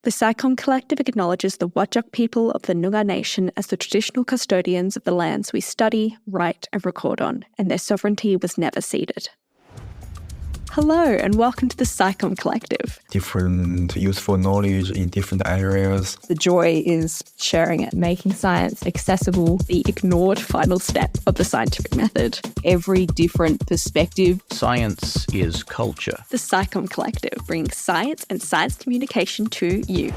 The SciComm Collective acknowledges the Whadjuk people of the Noongar Nation as the traditional custodians of the lands we study, write and record on, and their sovereignty was never ceded. Hello and welcome to the SciComm Collective. Different useful knowledge in different areas. The joy is sharing it, making science accessible, the ignored final step of the scientific method. Every different perspective. Science is culture. The SciComm Collective, bringing science and science communication to you.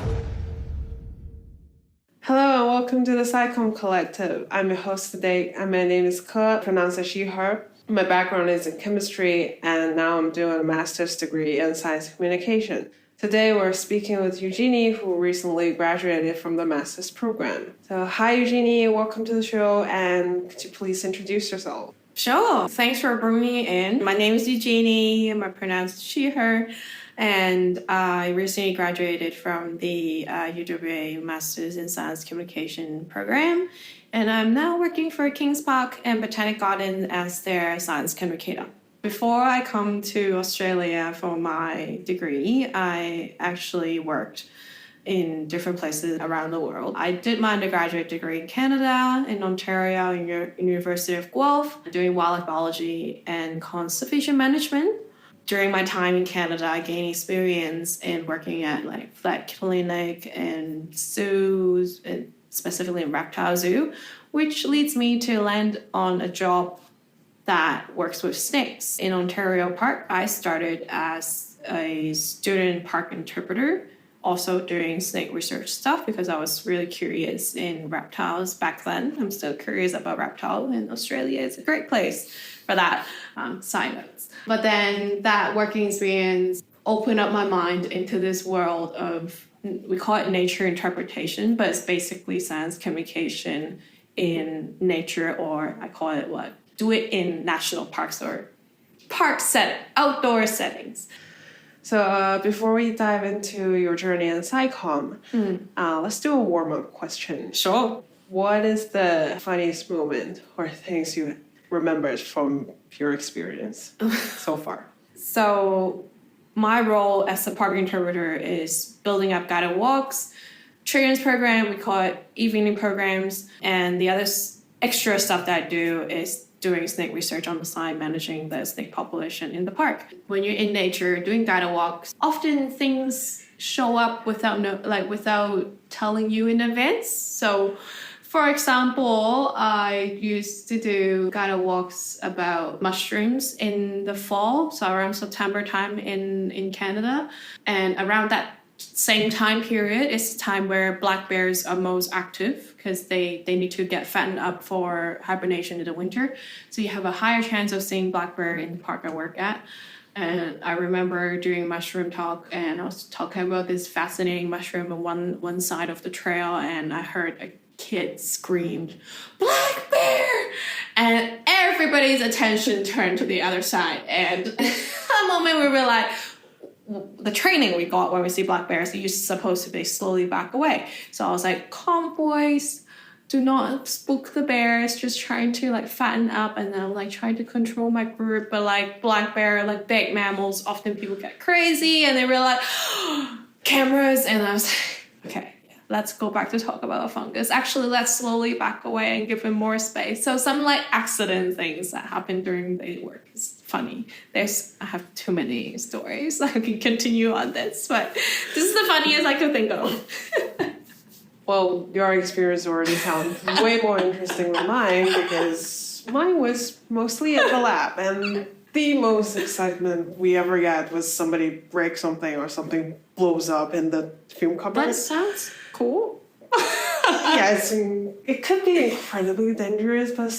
Hello and welcome to the SciComm Collective. I'm your host today, and my name is Ke, pronounced as she, her. My background is in chemistry, and now I'm doing a master's degree in science communication. Today we're speaking with Eugenie, who recently graduated from the master's program. So hi Eugenie, welcome to the show, and could you please introduce yourself? Sure. Thanks for bringing me in. My name is Eugenie. I'm pronounced she, her. And I recently graduated from the UWA Masters in Science Communication program. And I'm now working for Kings Park and Botanic Garden as their science communicator. Before I come to Australia for my degree, I actually worked in different places around the world. I did my undergraduate degree in Canada, in Ontario, in University of Guelph, doing wildlife biology and conservation management. During my time in Canada, I gained experience in working at vet clinic and zoos, and specifically in reptile zoo, which leads me to land on a job that works with snakes. In Ontario Park, I started as a student park interpreter, also doing snake research stuff because I was really curious in reptiles back then. I'm still curious about reptiles, and Australia is a great place for that, side notes. But then that working experience opened up my mind into this world of, we call it nature interpretation, but it's basically science communication in nature, or I call it do it in national parks or outdoor settings. So before we dive into your journey in SciComm, let's do a warm-up question. Sure. What is the funniest moment or things you remembered from your experience so far? So my role as a park interpreter is building up guided walks, children's program, we call it evening programs, and the other extra stuff that I do is doing snake research on the side, managing the snake population in the park. When you're in nature doing guided walks, often things show up without telling you in advance. So for example, I used to do guided walks about mushrooms in the fall, so around September time in Canada. And around that same time period is the time where black bears are most active because they need to get fattened up for hibernation in the winter. So you have a higher chance of seeing black bear in the park I work at. And I remember doing mushroom talk, and I was talking about this fascinating mushroom on one side of the trail, and I heard a kid screamed, "Black bear!" And everybody's attention turned to the other side. And at the moment we were like, the training we got when we see black bears, you're supposed to be slowly back away. So I was like, calm boys, do not spook the bears, just trying to fatten up, and then trying to control my group. But black bear, big mammals, often people get crazy and they were like, cameras, and I was like, okay, let's go back to talk about a fungus. Actually, let's slowly back away and give him more space. So some accident things that happen during the work is funny. I have too many stories. I can continue on this, but this is the funniest I could think of. Well, your experience already sounds way more interesting than mine, because mine was mostly at the lab, and the most excitement we ever get was somebody breaks something or something blows up in the fume cupboard. That sounds cool. Yeah, it could be incredibly dangerous, but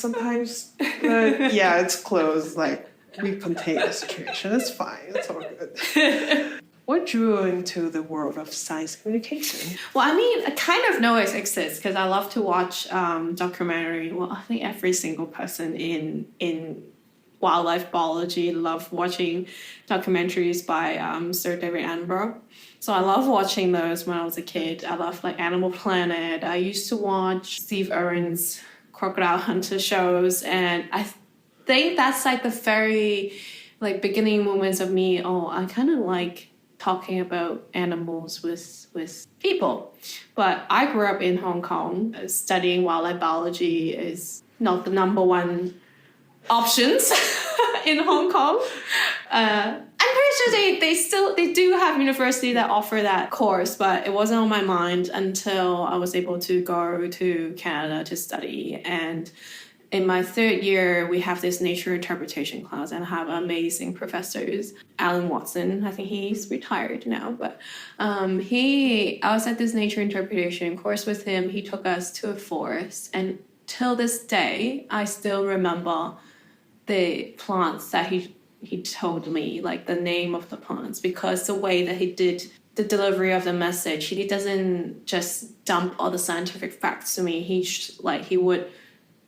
yeah, it's closed. We contain the situation. It's fine. It's all good. What drew you into the world of science communication? Well, I kind of know it exists because I love to watch documentary. Well, I think every single person in wildlife biology love watching documentaries by Sir David Attenborough. So I love watching those when I was a kid. I love Animal Planet. I used to watch Steve Irwin's Crocodile Hunter shows, and I think that's the very beginning moments of me. Oh, I kind of like talking about animals with people. But I grew up in Hong Kong. Studying wildlife biology is not the number one options in Hong Kong. I'm pretty sure they do have university that offer that course, but it wasn't on my mind until I was able to go to Canada to study. And in my third year, we have this nature interpretation class and I have amazing professors. Alan Watson, I think he's retired now, but I was at this nature interpretation course with him. He took us to a forest, and till this day, I still remember the plants that he told me, like the name of the plants, because the way that he did the delivery of the message, he doesn't just dump all the scientific facts to me. He would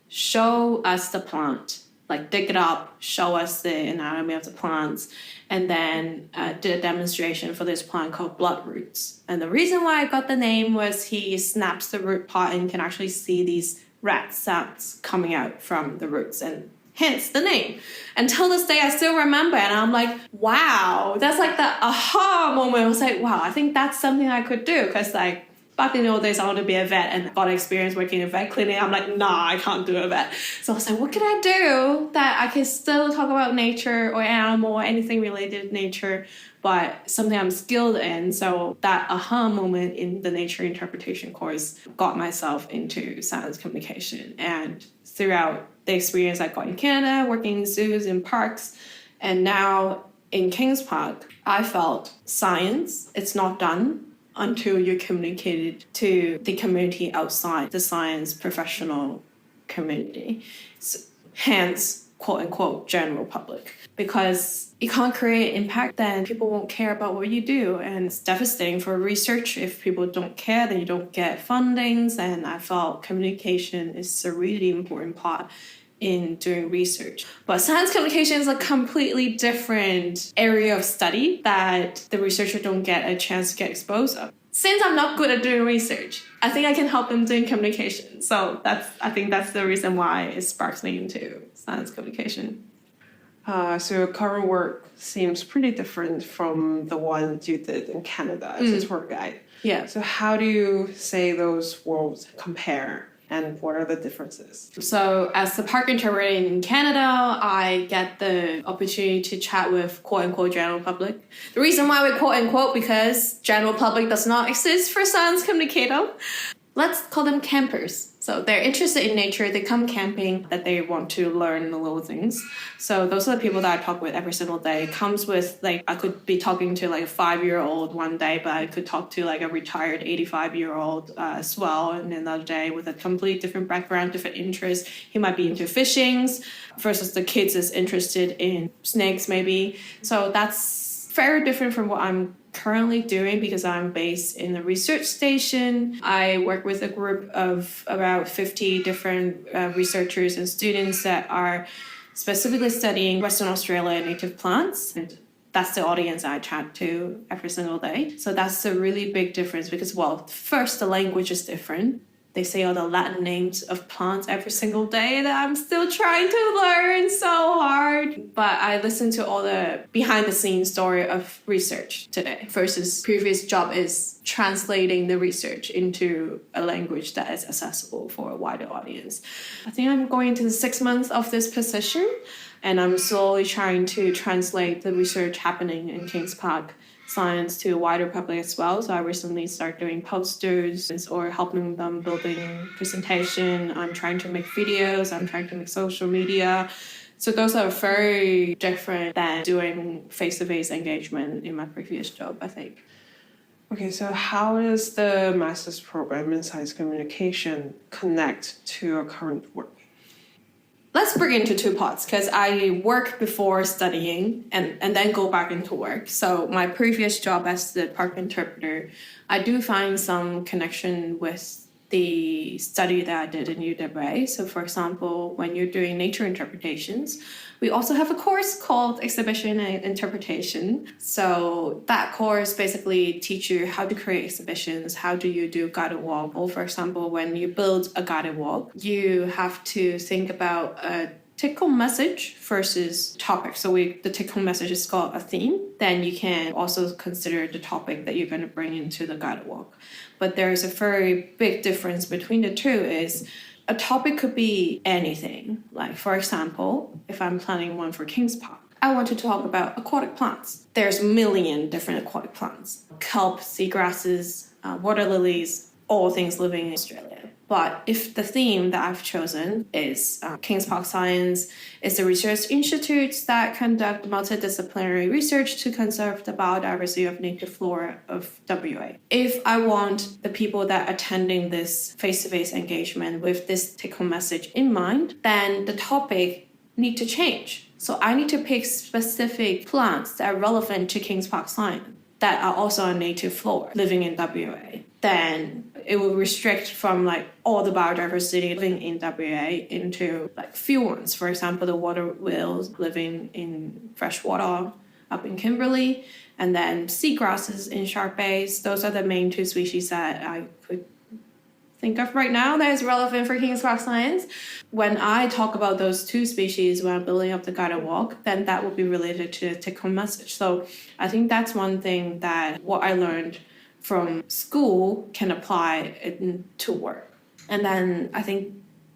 show us the plant, like dig it up, show us the anatomy of the plants, and then did a demonstration for this plant called bloodroots. And the reason why I got the name was he snaps the root part and can actually see these rat saps coming out from the roots, and hence the name. Until this day, I still remember, and I'm like, wow, that's like the aha moment. I was like, wow, I think that's something I could do, because like back in the old days, I wanted to be a vet and got experience working in vet clinic. I'm like, nah, I can't do a vet. So I was like, what can I do that I can still talk about nature or animal or anything related to nature, but something I'm skilled in? So that aha moment in the nature interpretation course got myself into science communication. And throughout the experience I got in Canada, working in zoos and parks, and now in Kings Park, I felt science, it's not done until you're communicated to the community outside the science professional community. So, hence, quote unquote, general public. Because you can't create impact, then people won't care about what you do. And it's devastating for research. If people don't care, then you don't get fundings. And I felt communication is a really important part in doing research. But science communication is a completely different area of study that the researcher don't get a chance to get exposed of. Since I'm not good at doing research, I think I can help them doing communication. So I think that's the reason why it sparks me into science communication. So your current work seems pretty different from the one you did in Canada as a tour guide. Yeah. So how do you say those worlds compare? And what are the differences? So as the park interpreter in Canada, I get the opportunity to chat with quote-unquote general public. The reason why we quote-unquote, because general public does not exist for science communicator. Let's call them campers. So they're interested in nature, they come camping, that they want to learn the little things. So those are the people that I talk with every single day. It comes with, like, I could be talking to like a 5-year-old one day, but I could talk to like a retired 85-year-old as well, and another day with a completely different background, different interests. He might be into fishing versus the kids is interested in snakes maybe. So that's very different from what I'm currently doing, because I'm based in a research station. I work with a group of about 50 different researchers and students that are specifically studying Western Australia native plants. And that's the audience I chat to every single day. So that's a really big difference because, well, first, the language is different. They say all the Latin names of plants every single day that I'm still trying to learn so hard. But I listen to all the behind-the-scenes story of research today versus previous job is translating the research into a language that is accessible for a wider audience. I think I'm going into the 6 months of this position, and I'm slowly trying to translate the research happening in Kings Park science to a wider public as well. So I recently started doing posters or helping them building presentation. I'm trying to make videos. I'm trying to make social media. So those are very different than doing face-to-face engagement in my previous job, I think. Okay, so how does the master's program in science communication connect to your current work? Let's break into two parts because I work before studying and then go back into work. So my previous job as the park interpreter, I do find some connection with the study that I did in UWA. So for example, when you're doing nature interpretations, we also have a course called Exhibition and Interpretation. So that course basically teaches you how to create exhibitions, how do you do guided walk. Or for example, when you build a guided walk, you have to think about a take-home message versus topic. So the take-home message is called a theme. Then you can also consider the topic that you're going to bring into the guided walk. But there's a very big difference between the two is a topic could be anything. Like, for example, if I'm planning one for Kings Park, I want to talk about aquatic plants. There's a million different aquatic plants. Kelp, seagrasses, water lilies, all things living in Australia. But if the theme that I've chosen is Kings Park Science, is the research institutes that conduct multidisciplinary research to conserve the biodiversity of native flora of WA. If I want the people that are attending this face-to-face engagement with this take-home message in mind, then the topic need to change. So I need to pick specific plants that are relevant to Kings Park Science that are also a native flora living in WA. Then it will restrict from like all the biodiversity living in WA into like few ones. For example, the water whales living in freshwater up in Kimberley, and then seagrasses in Shark Bays. Those are the main two species that I could think of right now that is relevant for Kings Park Science. When I talk about those two species when I'm building up the guided walk, then that will be related to the take-home message. So I think that's one thing that what I learned from school can apply to work. And then I think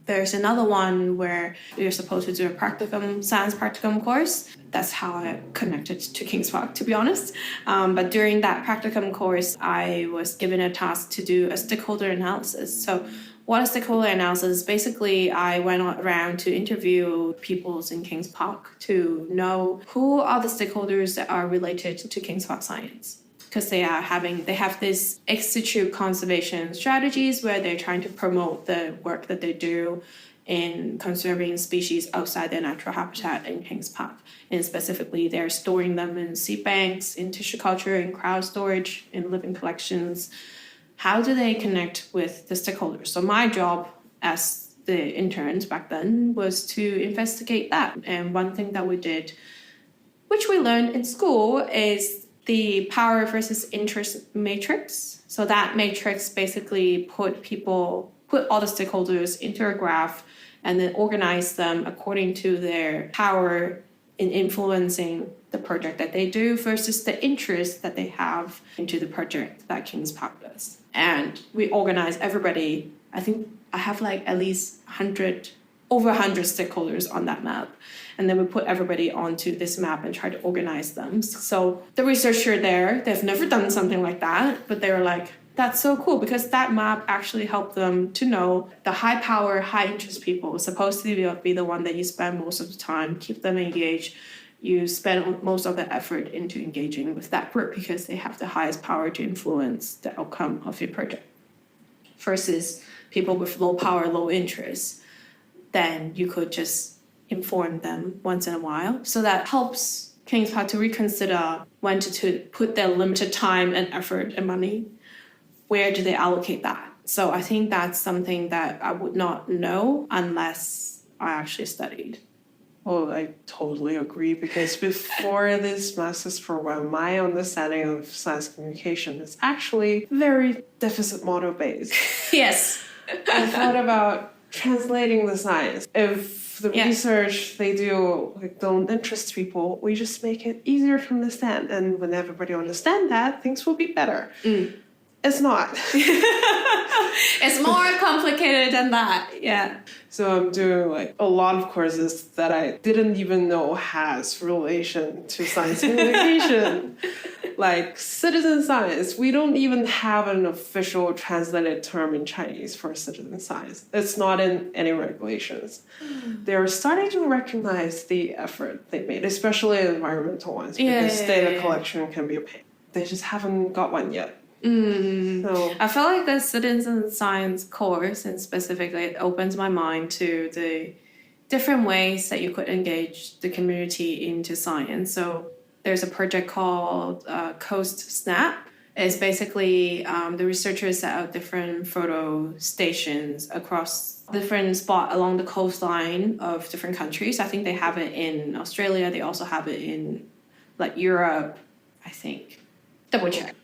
there's another one where you're supposed to do a science practicum course. That's how I connected to Kings Park, to be honest. But during that practicum course, I was given a task to do a stakeholder analysis. So what is stakeholder analysis? Basically, I went around to interview people in Kings Park to know who are the stakeholders that are related to Kings Park Science. Because they have this ex situ conservation strategies where they're trying to promote the work that they do in conserving species outside their natural habitat in Kings Park. And specifically, they're storing them in seed banks, in tissue culture, in crowd storage, in living collections. How do they connect with the stakeholders? So my job as the interns back then was to investigate that. And one thing that we did, which we learned in school, is the power versus interest matrix. So that matrix basically put all the stakeholders into a graph and then organize them according to their power in influencing the project that they do versus the interest that they have into the project that Kings Park does. And we organize everybody. I think I have like at least over 100 stakeholders on that map. And then we put everybody onto this map and try to organize them. So the researcher there, they've never done something like that, but they were like, that's so cool, because that map actually helped them to know the high power, high interest people is supposed to be the one that you spend most of the time, keep them engaged. You spend most of the effort into engaging with that group because they have the highest power to influence the outcome of your project. Versus people with low power, low interest, then you could just inform them once in a while. So that helps Kings Park to reconsider when to put their limited time and effort and money. Where do they allocate that? So I think that's something that I would not know unless I actually studied. Oh, I totally agree, because before this master's program, my understanding of science communication is actually very deficit model based. Yes. I thought about translating the science. If the research they do don't interest people, we just make it easier to understand. And when everybody understands that, things will be better. It's not. It's more complicated than that. Yeah. So I'm doing like a lot of courses that I didn't even know has relation to science communication. Like citizen science. We don't even have an official translated term in Chinese for citizen science. It's not in any regulations. They're starting to recognize the effort they made, especially environmental ones, because data collection can be a pain. They just haven't got one yet. So I feel like the citizen science course, and specifically, it opens my mind to the different ways that you could engage the community into science. So there's a project called Coast Snap. It's basically the researchers set out different photo stations across different spots along the coastline of different countries. I think they have it in Australia. They also have it in like Europe, I think. Double check.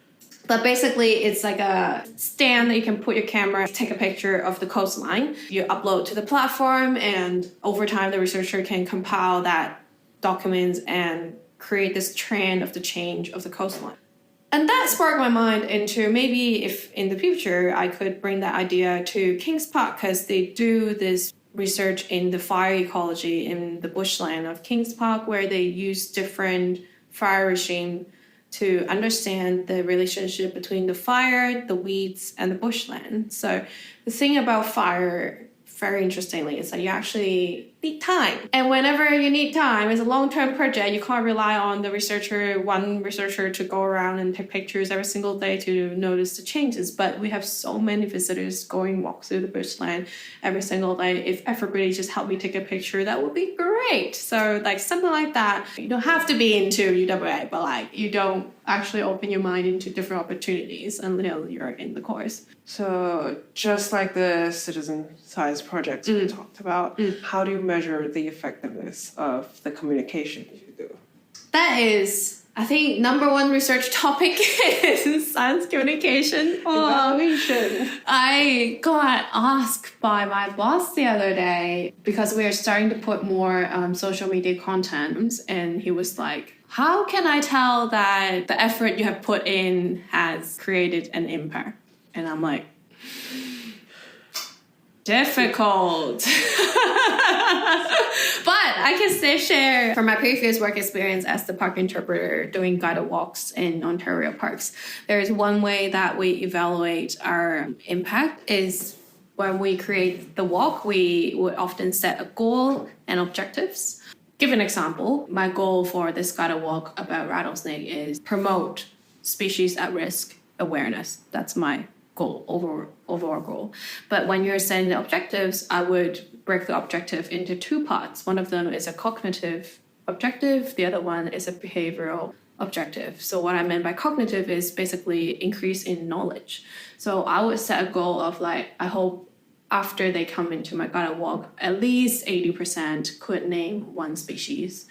But basically, it's like a stand that you can put your camera, take a picture of the coastline. You upload to the platform, and over time, the researcher can compile that documents and create this trend of the change of the coastline. And that sparked my mind into maybe if in the future I could bring that idea to Kings Park, because they do this research in the fire ecology in the bushland of Kings Park, where they use different fire regime to understand the relationship between the fire, the weeds, and the bushland. So the thing about fire, very interestingly, is that you actually need time. And whenever you need time, it's a long-term project. You can't rely on one researcher to go around and take pictures every single day to notice the changes. But we have so many visitors going walks through the bushland every single day. If everybody just helped me take a picture, that would be great. So like something like that. You don't have to be into UWA, but like you don't actually open your mind into different opportunities until you're in the course. So just like the citizen science projects we talked about, how do you measure the effectiveness of the communication you do? That is, I think, number one research topic is science communication. Evaluation. I got asked by my boss the other day, because we are starting to put more social media content, and he was like, how can I tell that the effort you have put in has created an impact? And I'm like, difficult. But I can still share from my previous work experience as the park interpreter doing guided walks in Ontario parks. There is one way that we evaluate our impact is when we create the walk, we would often set a goal and objectives. Give an example. My goal for this guided walk about rattlesnake is promote species at risk awareness. That's my goal, overall goal. But when you're setting the objectives, I would break the objective into two parts. One of them is a cognitive objective. The other one is a behavioral objective. So what I meant by cognitive is basically increase in knowledge. So I would set a goal of like, I hope after they come into my guided walk, at least 80% could name one species.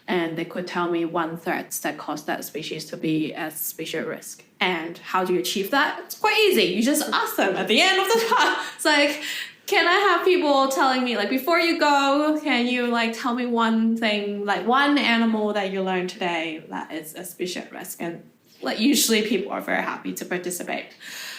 And they could tell me one threat that caused that species to be at species risk. And how do you achieve that? It's quite easy. You just ask them at the end of the talk. It's like, can I have people telling me, like, before you go, can you, like, tell me one thing, like, one animal that you learned today that is a species at risk? And, like, usually people are very happy to participate.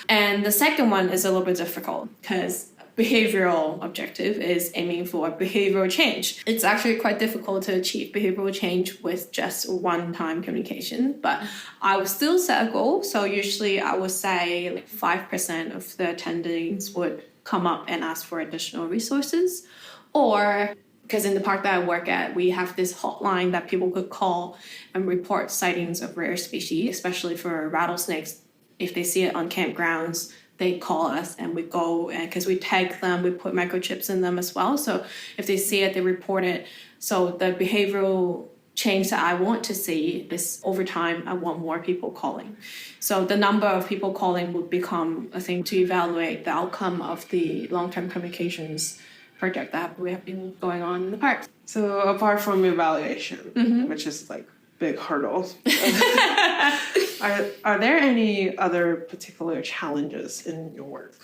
And the second one is a little bit difficult because behavioral objective is aiming for behavioral change. It's actually quite difficult to achieve behavioral change with just one-time communication, but I would still set a goal. So usually I would say like 5% of the attendees would come up and ask for additional resources. Or because in the park that I work at, we have this hotline that people could call and report sightings of rare species, especially for rattlesnakes. If they see it on campgrounds, they call us and we go, and because we tag them, we put microchips in them as well. So if they see it, they report it. So the behavioral change that I want to see is over time, I want more people calling. So the number of people calling would become a thing to evaluate the outcome of the long-term communications project that we have been going on in the park. So apart from evaluation, which is like big hurdles, are there any other particular challenges in your work?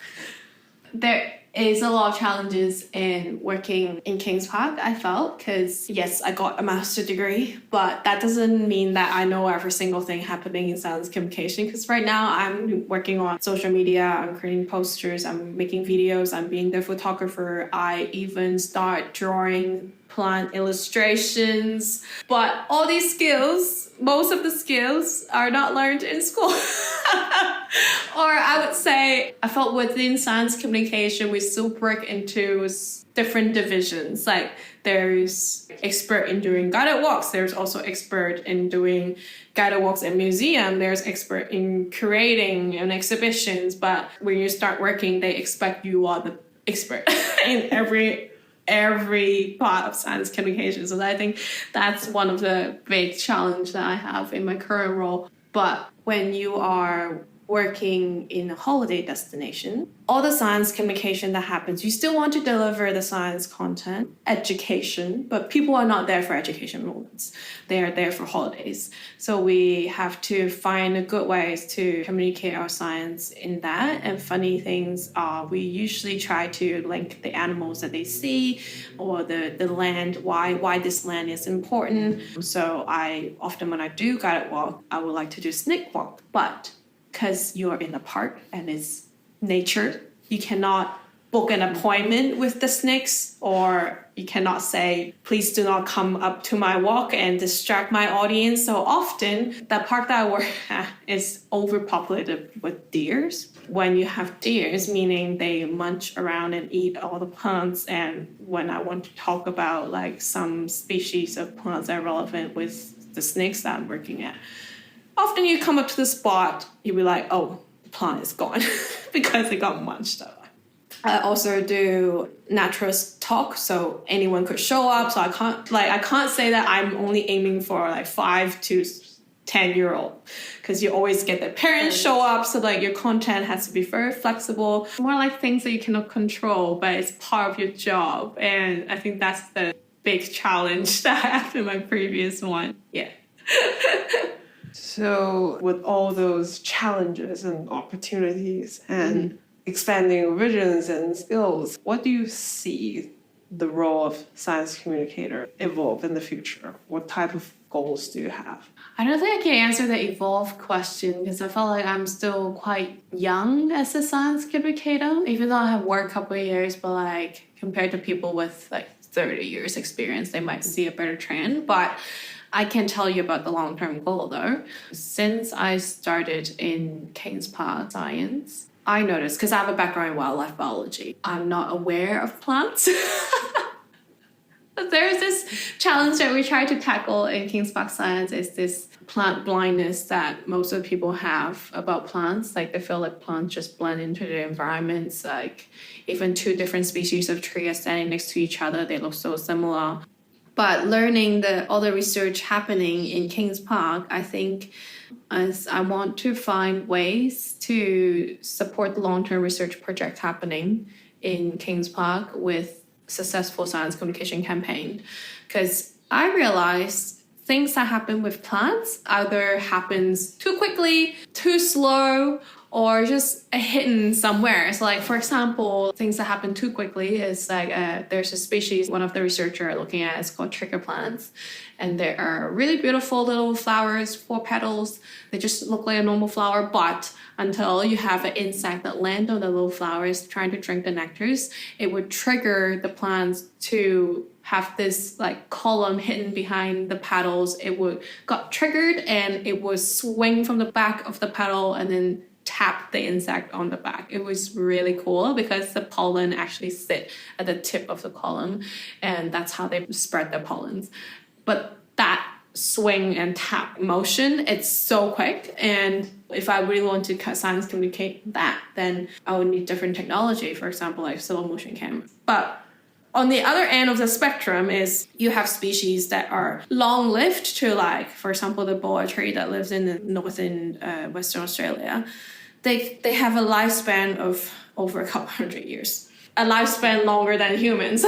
There is a lot of challenges in working in Kings Park, I felt, because yes, I got a master's degree, but that doesn't mean that I know every single thing happening in science communication, because right now I'm working on social media, I'm creating posters, I'm making videos, I'm being the photographer, I even start drawing plant illustrations, but all these skills, most of the skills are not learned in school. Or I would say I felt within science communication, we still break into different divisions. Like there's expert in doing guided walks. There's also expert in doing guided walks in museum. There's expert in creating an exhibitions. But when you start working, they expect you are the expert in every part of science communication. So I think that's one of the big challenge that I have in my current role. But when you are working in a holiday destination. All the science communication that happens, you still want to deliver the science content, education, but people are not there for education moments. They are there for holidays. So we have to find good ways to communicate our science in that. And funny things are we usually try to link the animals that they see or the land, why this land is important. So I often, when I do guided walk, I would like to do snake walk. But because you're in a park and it's nature, you cannot book an appointment with the snakes, or you cannot say, please do not come up to my walk and distract my audience. So often, the park that I work at is overpopulated with deers. When you have deers, meaning they munch around and eat all the plants, and when I want to talk about like some species of plants that are relevant with the snakes that I'm working at, often you come up to the spot, you'll be like, oh, the plant is gone because it got munched up. I also do naturalist talk, so anyone could show up. So I can't say that I'm only aiming for like 5 to 10-year-old, because you always get the parents show up. So like your content has to be very flexible, more like things that you cannot control, but it's part of your job. And I think that's the big challenge that I have in my previous one. Yeah. So with all those challenges and opportunities and expanding visions and skills, what do you see the role of science communicator evolve in the future? What type of goals do you have? I don't think I can answer the evolve question because I felt like I'm still quite young as a science communicator, even though I have worked a couple of years, but like compared to people with like 30 years experience, they might see a better trend. But I can tell you about the long-term goal though. Since I started in Kings Park Science, I noticed, because I have a background in wildlife biology, I'm not aware of plants. There's this challenge that we try to tackle in Kings Park Science is this plant blindness that most of the people have about plants. Like they feel like plants just blend into their environments. Like even two different species of tree are standing next to each other, they look so similar. But learning all the research happening in Kings Park, I think as I want to find ways to support the long-term research project happening in Kings Park with successful science communication campaign. Because I realized things that happen with plants either happens too quickly, too slow, or just hidden somewhere. So like, for example, things that happen too quickly is like there's a species, one of the researchers are looking at, it's called trigger plants. And they are really beautiful little flowers, 4 petals. They just look like a normal flower, but until you have an insect that lands on the little flowers trying to drink the nectars, it would trigger the plants to have this like column hidden behind the petals. It would got triggered and it would swing from the back of the petal and then tap the insect on the back. It was really cool because the pollen actually sit at the tip of the column, and that's how they spread the pollens. But that swing and tap motion, it's so quick, and if I really want to science communicate that, then I would need different technology, for example, like slow motion camera. But on the other end of the spectrum is you have species that are long-lived to, like, for example, the boa tree that lives in the northern Western Australia. They have a lifespan of over a couple hundred years. A lifespan longer than humans.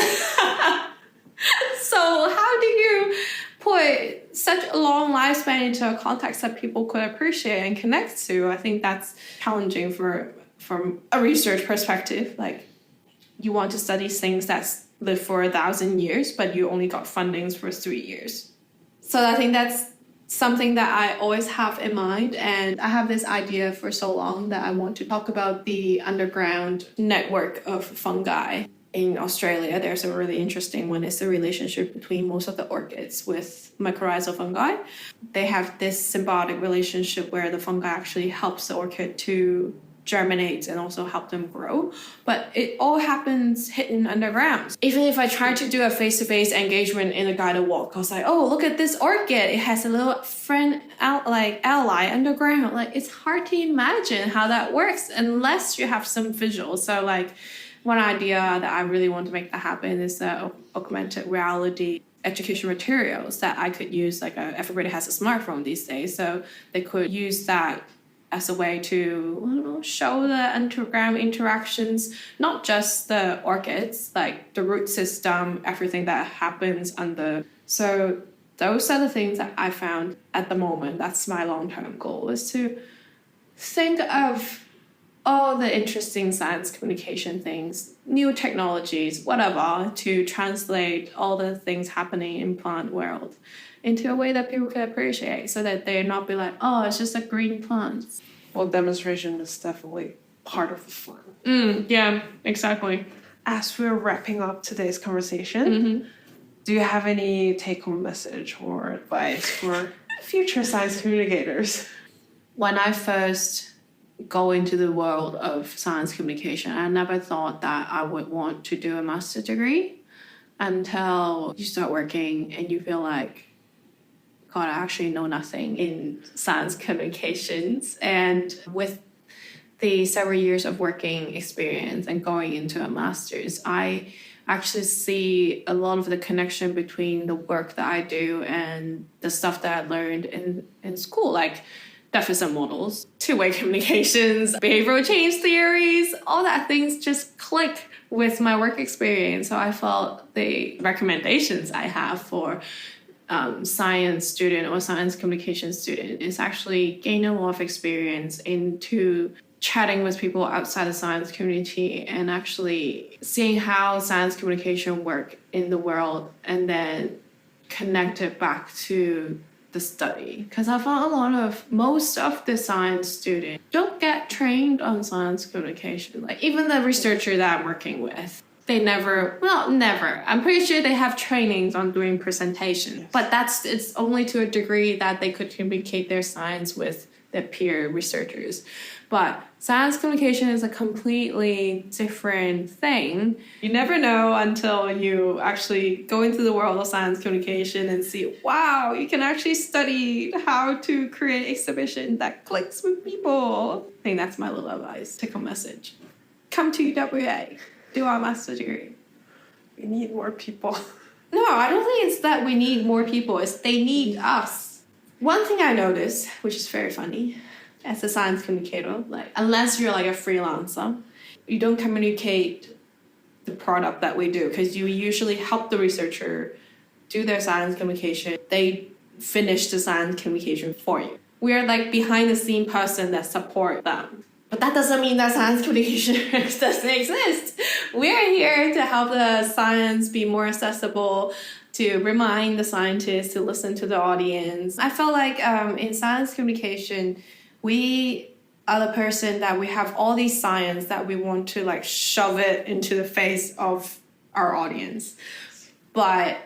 So how do you put such a long lifespan into a context that people could appreciate and connect to? I think that's challenging from a research perspective. Like, you want to study things that live for 1,000 years, but you only got fundings for 3 years. So I think that's something that I always have in mind. And I have this idea for so long that I want to talk about the underground network of fungi. In Australia, there's a really interesting one. It's the relationship between most of the orchids with mycorrhizal fungi. They have this symbiotic relationship where the fungi actually helps the orchid to germinate and also help them grow. But it all happens hidden underground. Even if I try to do a face-to-face engagement in a guided walk, I was like, oh, look at this orchid. It has a little friend ally underground. Like, it's hard to imagine how that works unless you have some visuals. So like, one idea that I really want to make that happen is augmented reality education materials that I could use. Like everybody has a smartphone these days, so they could use that as a way to show the underground interactions, not just the orchids, like the root system, everything that happens under. So those are the things that I found at the moment. That's my long-term goal, is to think of all the interesting science communication things, new technologies, whatever, to translate all the things happening in plant world into a way that people can appreciate, so that they're not be like, oh, it's just a green plant. Well, demonstration is definitely part of the fun. Yeah, exactly. As we're wrapping up today's conversation, do you have any take-home message or advice for future science communicators? When I first go into the world of science communication, I never thought that I would want to do a master's degree until you start working and you feel like, God, I actually know nothing in science communications. And with the several years of working experience and going into a master's, I actually see a lot of the connection between the work that I do and the stuff that I learned in school, like deficit models, two-way communications, behavioral change theories, all that things just click with my work experience. So I felt the recommendations I have for science student or science communication student is actually gain a lot of experience into chatting with people outside the science community and actually seeing how science communication work in the world, and then connect it back to the study. Because I found most of the science students don't get trained on science communication. Like even the researcher that I'm working with, they never. I'm pretty sure they have trainings on doing presentation, but it's only to a degree that they could communicate their science with their peer researchers. But science communication is a completely different thing. You never know until you actually go into the world of science communication and see, wow, you can actually study how to create exhibition that clicks with people. I think that's my little advice. Take a message. Come to UWA. Do our master's degree. We need more people. No, I don't think it's that we need more people. It's they need us. One thing I noticed, which is very funny, as a science communicator, like unless you're like a freelancer, you don't communicate the product that we do, because you usually help the researcher do their science communication. They finish the science communication for you. We're like behind the scene person that support them. But that doesn't mean that science communication doesn't exist. We're here to help the science be more accessible, to remind the scientists to listen to the audience. I felt like in science communication, we are the person that we have all these science that we want to like shove it into the face of our audience. But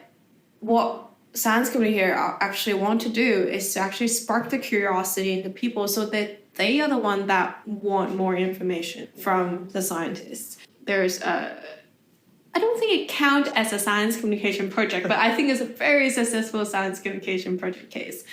what science communicators actually want to do is to actually spark the curiosity in the people, so that they are the one that want more information from the scientists. There's I don't think it counts as a science communication project, but I think it's a very successful science communication project case.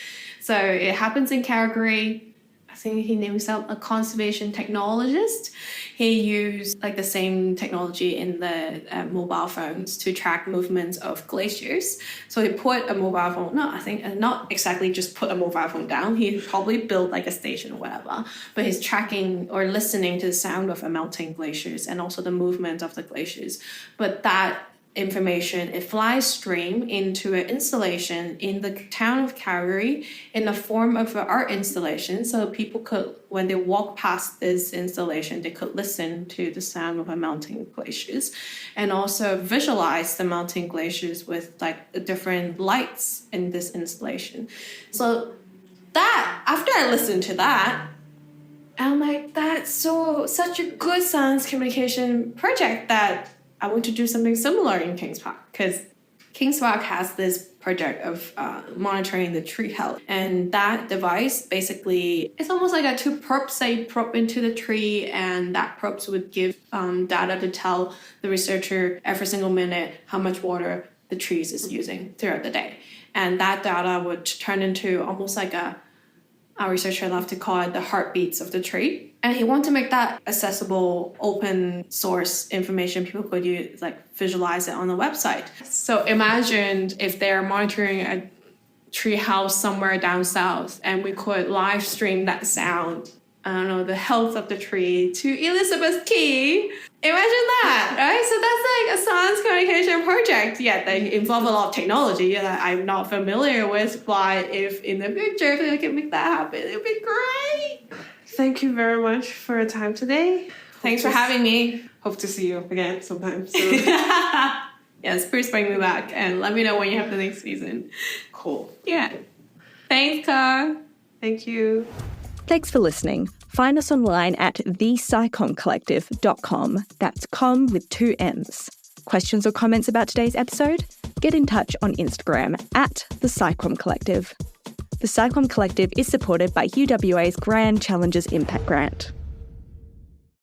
So it happens in Calgary. I think he named himself a conservation technologist. He used like the same technology in the mobile phones to track movements of glaciers. So he put a mobile phone, not exactly just put a mobile phone down. He probably built like a station or whatever, but he's tracking or listening to the sound of a melting glaciers and also the movement of the glaciers. But that information, it flies stream into an installation in the town of Calgary in the form of an art installation, so people could, when they walk past this installation, they could listen to the sound of a melting glaciers, and also visualize the melting glaciers with like the different lights in this installation. So that, after I listened to that, I'm like, that's such a good science communication project that I want to do something similar in Kings Park, because Kings Park has this project of monitoring the tree health. And that device, basically, it's almost like a two probes they probe into the tree, and that probes would give data to tell the researcher every single minute how much water the trees is using throughout the day. And that data would turn into almost like our researcher loved to call it the heartbeats of the tree. And he wanted to make that accessible, open source information people could use, like visualize it on the website. So imagine if they're monitoring a tree house somewhere down south and we could live stream that sound the health of the tree to Elizabeth Key. Imagine that, right? So that's like a science communication project. Yeah, they involve a lot of technology that I'm not familiar with, but if in the future if they can make that happen, it would be great. Thank you very much for your time today. Thanks for having me. Hope to see you again sometime soon. Yes, please bring me back and let me know when you have the next season. Cool. Yeah. Thanks, Ka. Thank you. Thanks for listening. Find us online at thescicommcollective.com. That's com with 2 M's. Questions or comments about today's episode? Get in touch on Instagram at the SciComm Collective. The SciComm Collective is supported by UWA's Grand Challenges Impact Grant.